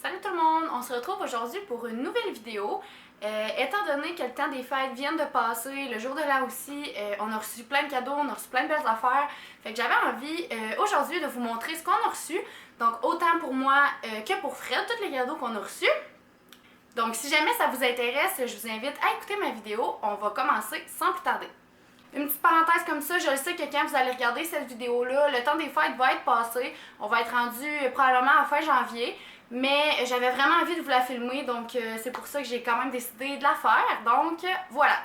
Salut tout le monde! On se retrouve aujourd'hui pour une nouvelle vidéo. Étant donné que le temps des fêtes vient de passer, le jour de l'an aussi, on a reçu plein de cadeaux, on a reçu plein de belles affaires. Fait que j'avais envie aujourd'hui de vous montrer ce qu'on a reçu. Donc autant pour moi que pour Fred, tous les cadeaux qu'on a reçus. Donc si jamais ça vous intéresse, je vous invite à écouter ma vidéo. On va commencer sans plus tarder. Une petite parenthèse comme ça, je sais que quand vous allez regarder cette vidéo-là, le temps des fêtes va être passé. On va être rendu probablement à fin janvier. Mais j'avais vraiment envie de vous la filmer, donc c'est pour ça que j'ai quand même décidé de la faire. Donc voilà.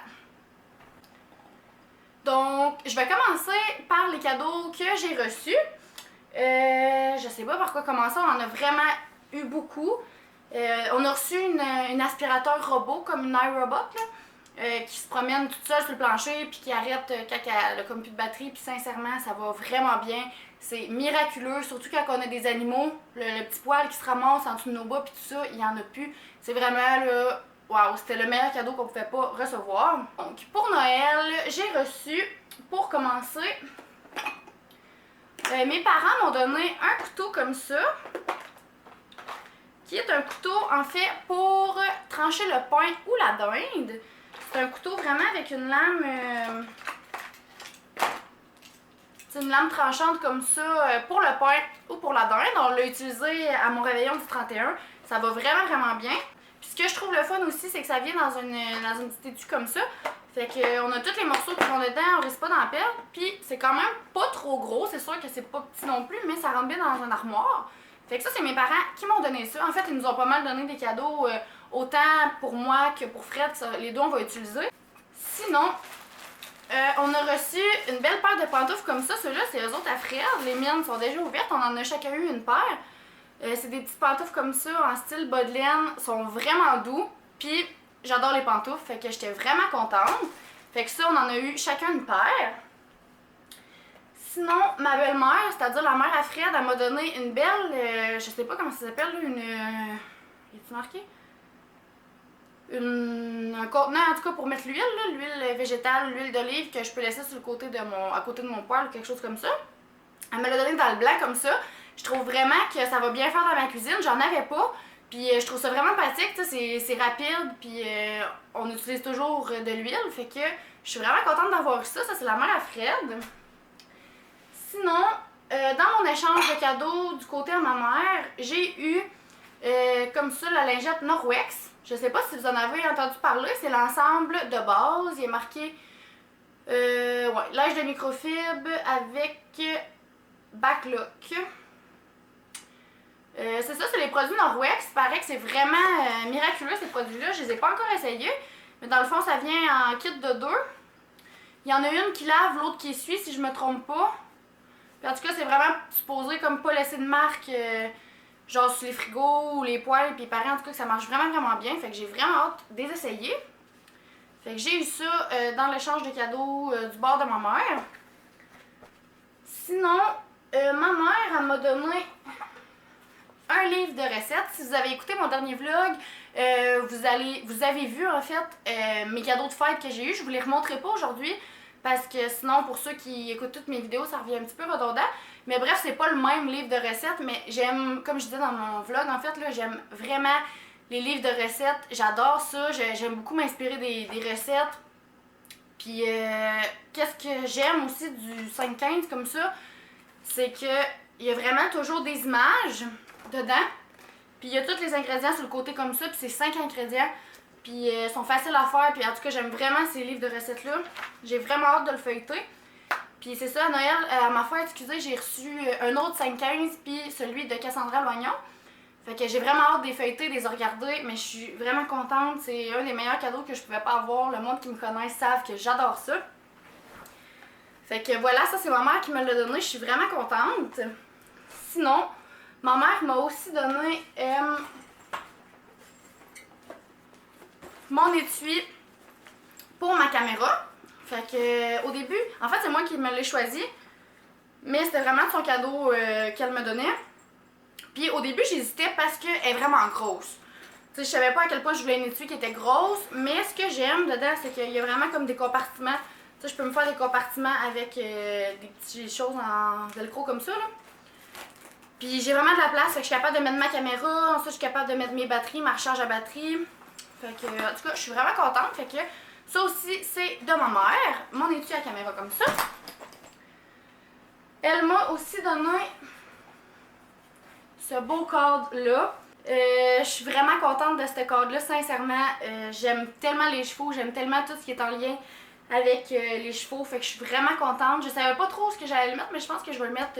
Donc je vais commencer par les cadeaux que j'ai reçus. Je sais pas par quoi commencer, on en a vraiment eu beaucoup. On a reçu une aspirateur robot, comme une iRobot, là, qui se promène toute seule sur le plancher puis qui arrête quand elle a comme plus de batterie. Puis sincèrement, ça va vraiment bien. C'est miraculeux, surtout quand on a des animaux. Le petit poil qui se ramasse en dessous de nos bas puis tout ça, il n'y en a plus. C'est vraiment là, waouh, c'était le meilleur cadeau qu'on pouvait pas recevoir. Donc pour Noël, j'ai reçu, pour commencer, mes parents m'ont donné un couteau comme ça, qui est un couteau en fait pour trancher le pain ou la dinde. C'est un couteau vraiment avec une lame, c'est une lame tranchante comme ça pour le pain ou pour la dinde. On l'a utilisé à mon réveillon du 31. Ça va vraiment bien. Puis ce que je trouve le fun aussi, c'est que ça vient dans une petite étui comme ça. Fait qu'on a tous les morceaux qui vont dedans, on risque pas d'en perdre. Puis c'est quand même pas trop gros, c'est sûr que c'est pas petit non plus, mais ça rentre bien dans un armoire. Fait que ça, c'est mes parents qui m'ont donné ça. En fait, ils nous ont pas mal donné des cadeaux, autant pour moi que pour Fred. Ça, les deux, on va utiliser. Sinon, on a reçu une belle paire de pantoufles comme ça. Ceux-là, c'est eux autres à Fred. Les miennes sont déjà ouvertes. On en a chacun eu une paire. C'est des petites pantoufles comme ça, en style bas de laine. Sont vraiment doux. Puis, j'adore les pantoufles. Fait que j'étais vraiment contente. Fait que ça, on en a eu chacun une paire. Sinon, ma belle-mère, c'est-à-dire la mère à Fred, elle m'a donné une belle, je sais pas comment ça s'appelle, une... est-tu marqué? Un contenant en tout cas pour mettre l'huile, l'huile végétale, l'huile d'olive que je peux laisser sur le côté de à côté de mon poêle ou quelque chose comme ça. Elle me l'a donné dans le blanc comme ça. Je trouve vraiment que ça va bien faire dans ma cuisine. J'en avais pas. Puis je trouve ça vraiment pratique, c'est rapide. Puis on utilise toujours de l'huile. Fait que je suis vraiment contente d'avoir ça. Ça, c'est la mère à Fred. Sinon, dans mon échange de cadeaux du côté à ma mère, j'ai eu comme ça la lingette Norwex. Je sais pas si vous en avez entendu parler, c'est l'ensemble de base. Il est marqué linge de microfibre avec backlock. C'est ça, c'est les produits Norwex. Il paraît que c'est vraiment miraculeux ces produits-là. Je les ai pas encore essayés. Mais dans le fond, ça vient en kit de 2. Il y en a une qui lave, l'autre qui essuie, si je me trompe pas. Puis en tout cas, c'est vraiment supposé comme pas laisser de marque, genre sur les frigos ou les poêles. Puis il paraît en tout cas que ça marche vraiment bien. Fait que j'ai vraiment hâte de les essayer. Fait que j'ai eu ça dans l'échange de cadeaux du bord de ma mère. Sinon, ma mère, elle m'a donné un livre de recettes. Si vous avez écouté mon dernier vlog, vous avez vu en fait mes cadeaux de fête que j'ai eu. Je vous les remontrerai pas aujourd'hui parce que sinon pour ceux qui écoutent toutes mes vidéos, ça revient un petit peu redondant. Mais bref, c'est pas le même livre de recettes, mais j'aime, comme je disais dans mon vlog en fait, là, j'aime vraiment les livres de recettes. J'adore ça, j'aime beaucoup m'inspirer des recettes. Puis qu'est-ce que j'aime aussi du 5-15 comme ça, c'est que il y a vraiment toujours des images dedans. Puis il y a tous les ingrédients sur le côté comme ça, puis c'est 5 ingrédients. Puis ils sont faciles à faire, puis en tout cas j'aime vraiment ces livres de recettes-là. J'ai vraiment hâte de le feuilleter. Puis c'est ça, à Noël, à ma fête, excusez, j'ai reçu un autre 5-15, puis celui de Cassandra Loignon. Fait que j'ai vraiment hâte de les feuilleter, de les regarder, mais je suis vraiment contente. C'est un des meilleurs cadeaux que je pouvais pas avoir. Le monde qui me connaît savent que j'adore ça. Fait que voilà, ça c'est ma mère qui me l'a donné, je suis vraiment contente. Sinon, ma mère m'a aussi donné mon étui pour ma caméra. Fait que au début, en fait c'est moi qui me l'ai choisi, mais c'était vraiment son cadeau qu'elle me donnait. Puis au début j'hésitais parce qu'elle est vraiment grosse. Tu sais, je savais pas à quel point je voulais une étui qui était grosse, mais ce que j'aime dedans c'est qu'il y a vraiment comme des compartiments. Tu sais, je peux me faire des compartiments avec des petites choses en velcro comme ça là. Puis j'ai vraiment de la place, fait que je suis capable de mettre ma caméra, ensuite je suis capable de mettre mes batteries, ma recharge à batterie. Fait que, en tout cas, je suis vraiment contente. Fait que ça aussi, c'est de ma mère. Mon étui à caméra comme ça. Elle m'a aussi donné ce beau cadre-là. Je suis vraiment contente de ce cadre-là, sincèrement. J'aime tellement les chevaux, j'aime tellement tout ce qui est en lien avec les chevaux. Fait que je suis vraiment contente. Je savais pas trop ce que j'allais le mettre, mais je pense que je vais le mettre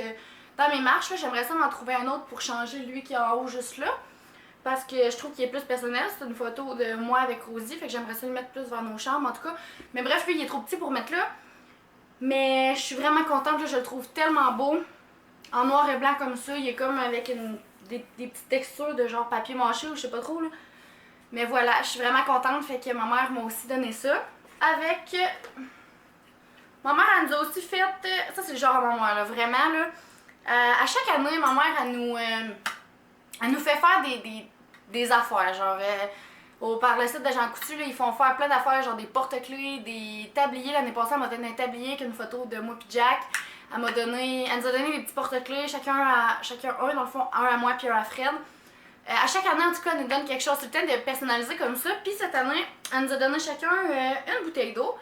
dans mes marches. J'aimerais ça m'en trouver un autre pour changer lui qui est en haut juste là. Parce que je trouve qu'il est plus personnel. C'est une photo de moi avec Rosie. Fait que j'aimerais ça le mettre plus vers nos chambres en tout cas. Mais bref, lui il est trop petit pour mettre là. Mais je suis vraiment contente. Là, je le trouve tellement beau. En noir et blanc comme ça. Il est comme avec des petites textures de genre papier mâché ou je sais pas trop là. Mais voilà, je suis vraiment contente. Fait que ma mère m'a aussi donné ça. Avec... ma mère, elle nous a aussi fait... ça, c'est le genre à ma mère, là. Vraiment, là. À chaque année, ma mère, elle nous fait faire des affaires. Genre, par le site de Jean Coutu, là, ils font faire plein d'affaires. Genre des porte-clés, des tabliers. L'année passée, elle m'a donné un tablier avec une photo de moi et Jack. Elle nous a donné des petits porte-clés. Chacun un, dans le fond, un à moi puis un à Fred. À chaque année, en tout cas, elle nous donne quelque chose. C'est le temps de personnaliser comme ça. Puis cette année, elle nous a donné chacun une bouteille d'eau.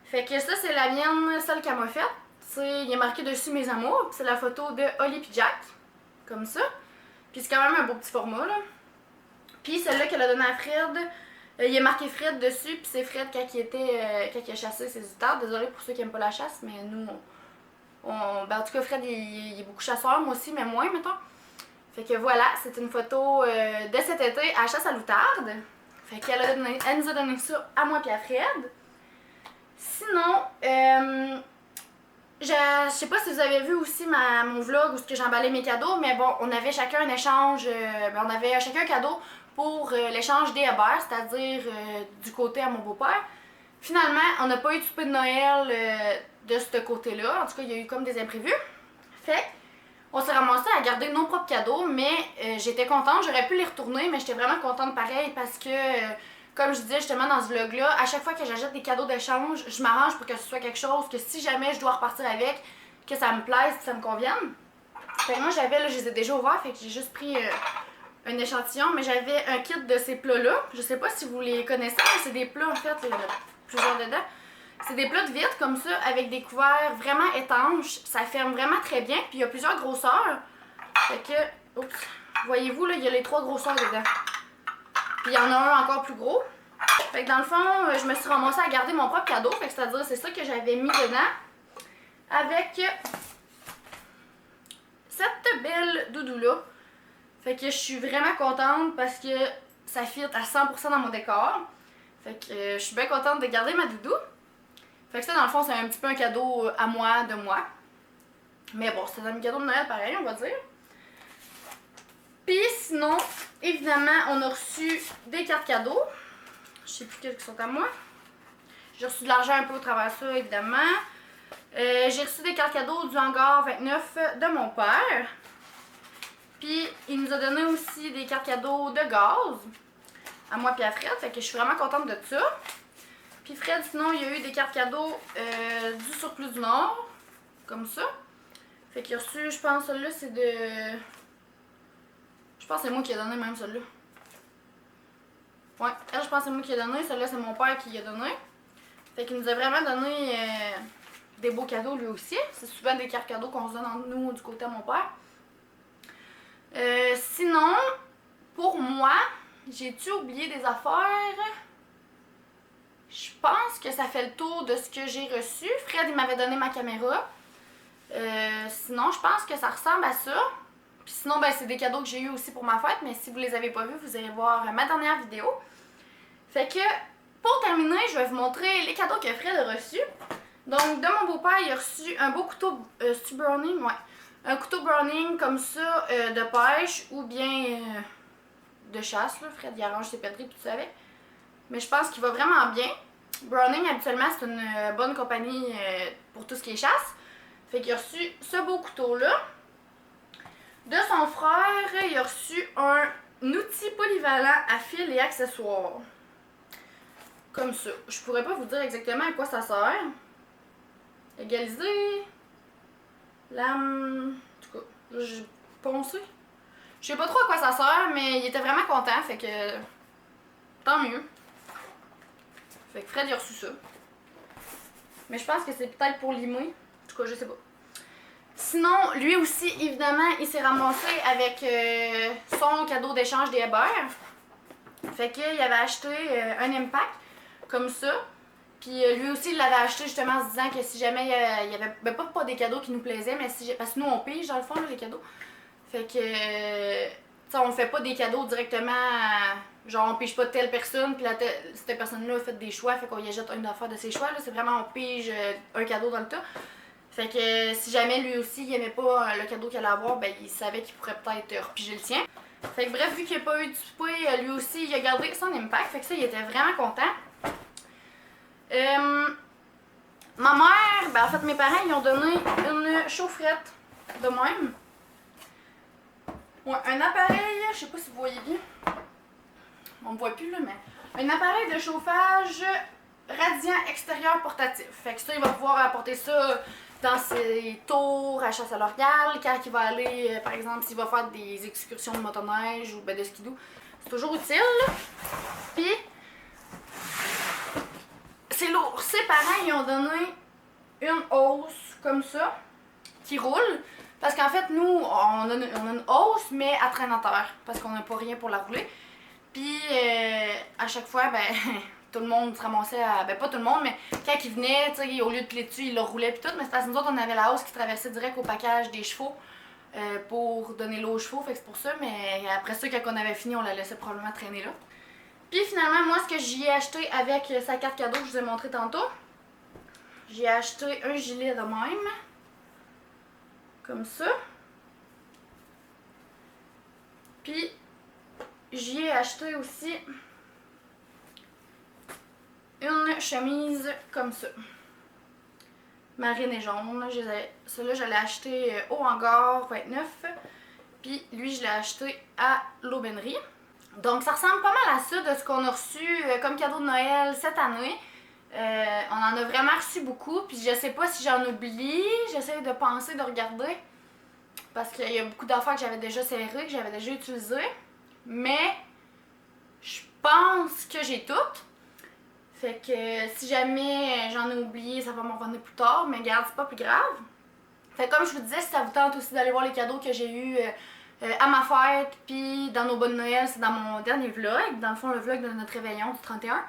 Fait que ça, c'est la mienne, celle qu'elle m'a faite. Il est marqué dessus mes amours. C'est la photo de Holly et Jack. Comme ça. Puis c'est quand même un beau petit format, là. Puis celle-là qu'elle a donnée à Fred, il est marqué Fred dessus. Puis c'est Fred quand il a chassé ses outards. Désolée pour ceux qui n'aiment pas la chasse, mais nous, ben, en tout cas, Fred, il est beaucoup chasseur. Moi aussi, mais moins, mettons. Fait que voilà, c'est une photo de cet été à chasse à l'outarde. Fait qu'elle nous a donné ça à moi et à Fred. Sinon, je sais pas si vous avez vu aussi mon vlog où j'emballais mes cadeaux, mais bon, on avait chacun un échange, on avait chacun un cadeau pour l'échange des Hébert, c'est-à-dire du côté à mon beau-père. Finalement, on n'a pas eu de souper de Noël de ce côté-là. En tout cas, il y a eu comme des imprévus. Fait on s'est ramassé à garder nos propres cadeaux, mais j'étais contente. J'aurais pu les retourner, mais j'étais vraiment contente pareil parce que, comme je disais justement dans ce vlog-là, à chaque fois que j'achète des cadeaux d'échange, je m'arrange pour que ce soit quelque chose que si jamais je dois repartir avec, que ça me plaise, que ça me convienne. Fait que moi, je les ai déjà ouverts, fait que j'ai juste pris un échantillon, mais j'avais un kit de ces plats-là. Je sais pas si vous les connaissez, mais c'est des plats en fait, il y en a plusieurs dedans. C'est des plats de vitre comme ça, avec des couverts vraiment étanches. Ça ferme vraiment très bien, puis il y a plusieurs grosseurs. Fait que, oups, voyez-vous, là, il y a les 3 grosseurs dedans. Puis il y en a un encore plus gros. Fait que dans le fond, je me suis ramassée à garder mon propre cadeau. Fait que c'est-à-dire, c'est ça que j'avais mis dedans. Avec cette belle doudou-là. Fait que je suis vraiment contente parce que ça fit à 100% dans mon décor. Fait que je suis bien contente de garder ma doudou. Fait que ça, dans le fond, c'est un petit peu un cadeau à moi, de moi. Mais bon, c'est un cadeau de Noël pareil, on va dire. Puis sinon, évidemment, on a reçu des cartes cadeaux. Je sais plus quelles qui sont à moi. J'ai reçu de l'argent un peu au travers de ça, évidemment. J'ai reçu des cartes cadeaux du hangar 29 de mon père. Puis, il nous a donné aussi des cartes cadeaux de gaz. À moi et à Fred. Fait que je suis vraiment contente de ça. Puis Fred, sinon, il y a eu des cartes cadeaux du Surplus du Nord. Comme ça. Fait qu'il a reçu, je pense, celle-là, c'est de... Je pense que c'est moi qui ai donné même celle-là. Ouais, elle, je pense que c'est moi qui ai donné. Celle-là, c'est mon père qui a donné. Fait qu'il nous a vraiment donné des beaux cadeaux, lui aussi. C'est souvent des cartes cadeaux qu'on se donne entre nous du côté de mon père. Sinon, pour moi, j'ai-tu oublié des affaires? Je pense que ça fait le tour de ce que j'ai reçu. Fred, il m'avait donné ma caméra. Sinon, je pense que ça ressemble à ça. Puis sinon, ben, c'est des cadeaux que j'ai eu aussi pour ma fête. Mais si vous les avez pas vus, vous allez voir ma dernière vidéo. Fait que, pour terminer, je vais vous montrer les cadeaux que Fred a reçus. Donc, de mon beau-père, il a reçu un beau couteau Browning. Ouais. Un couteau Browning comme ça de pêche ou bien de chasse. Là. Fred, il arrange ses pêteries, tout ça avec. Mais je pense qu'il va vraiment bien. Browning, habituellement, c'est une bonne compagnie pour tout ce qui est chasse. Fait qu'il a reçu ce beau couteau-là. De son frère, il a reçu un outil polyvalent à fil et accessoires. Comme ça. Je pourrais pas vous dire exactement à quoi ça sert. Égaliser. Lame. En tout cas, j'ai poncer. Je sais pas trop à quoi ça sert, mais il était vraiment content, fait que tant mieux. Fait que Fred il a reçu ça. Mais je pense que c'est peut-être pour limer. En tout cas, je sais pas. Sinon, lui aussi, évidemment, il s'est ramassé avec son cadeau d'échange des Hébert. Fait qu'il avait acheté un impact comme ça. Puis lui aussi, il l'avait acheté justement en se disant que si jamais il y avait ben, pas des cadeaux qui nous plaisaient, mais si parce que nous on pige dans le fond là, les cadeaux. Fait que tu sais, on fait pas des cadeaux directement genre on pige pas telle personne puis cette personne-là a fait des choix, fait qu'on y achète une affaire de ses choix là, c'est vraiment on pige un cadeau dans le tas. Fait que si jamais lui aussi il aimait pas le cadeau qu'il allait avoir, ben il savait qu'il pourrait peut-être repiger le sien. Fait que bref, vu qu'il n'y a pas eu de souper, lui aussi il a gardé son impact, fait que ça il était vraiment content. Ma mère, ben en fait mes parents ils ont donné une chaufferette de même. Ouais, un appareil, je sais pas si vous voyez bien. On me voit plus là, mais un appareil de chauffage radiant extérieur portatif. Fait que ça, il va pouvoir apporter ça dans ses tours à chasse à l'Oriole, quand il va aller, par exemple, s'il va faire des excursions de motoneige ou ben, de skidoo. C'est toujours utile. Puis c'est lourd. Ses parents, ils ont donné une hausse comme ça, qui roule. Parce qu'en fait, nous, on a une hausse, mais à traînateur. Parce qu'on n'a pas rien pour la rouler. Puis, à chaque fois, ben, tout le monde se ramassait à... Ben, pas tout le monde, mais quand ils venaient, tu sais, au lieu de piler dessus, ils le roulaient puis tout. Mais c'est parce que nous autres, on avait la hausse qui traversait direct au package des chevaux pour donner l'eau aux chevaux. Fait que c'est pour ça. Mais après ça, quand on avait fini, on la laissait probablement traîner là. Puis finalement, moi, ce que j'y ai acheté avec sa carte cadeau que je vous ai montré tantôt, j'ai acheté un gilet de même. Comme ça. Puis, j'y ai acheté aussi une chemise comme ça. Marine et jaune. Celle-là, je l'ai acheté au hangar 29. Puis, lui, je l'ai acheté à l'aubainerie. Donc, ça ressemble pas mal à ça de ce qu'on a reçu comme cadeau de Noël cette année. On en a vraiment reçu beaucoup, puis je sais pas si j'en oublie, j'essaie de penser, de regarder, parce qu'il y a beaucoup d'affaires que j'avais déjà serrées, que j'avais déjà utilisées, mais je pense que j'ai toutes. Fait que si jamais j'en ai oublié, ça va m'en revenir plus tard, mais regarde, c'est pas plus grave. Fait que comme je vous disais, si ça vous tente aussi d'aller voir les cadeaux que j'ai eus à ma fête, puis dans nos bonnes Noël, c'est dans mon dernier vlog, dans le fond le vlog de notre réveillon du 31.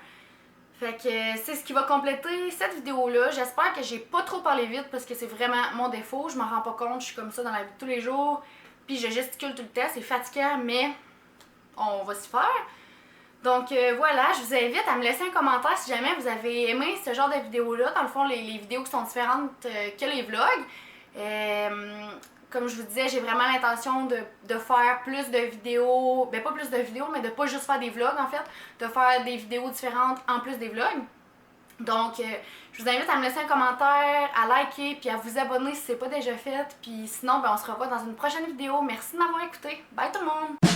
Fait que c'est ce qui va compléter cette vidéo-là. J'espère que j'ai pas trop parlé vite parce que c'est vraiment mon défaut. Je m'en rends pas compte, je suis comme ça dans la vie de tous les jours. Puis je gesticule tout le temps, c'est fatigant, mais on va s'y faire. Donc voilà, je vous invite à me laisser un commentaire si jamais vous avez aimé ce genre de vidéo-là. Dans le fond, les vidéos qui sont différentes que les vlogs. Comme je vous disais, j'ai vraiment l'intention de faire plus de vidéos, ben pas plus de vidéos, mais de pas juste faire des vlogs en fait, de faire des vidéos différentes en plus des vlogs. Donc, je vous invite à me laisser un commentaire, à liker, puis à vous abonner si c'est pas déjà fait. Puis sinon, ben, on se revoit dans une prochaine vidéo. Merci de m'avoir écouté. Bye tout le monde!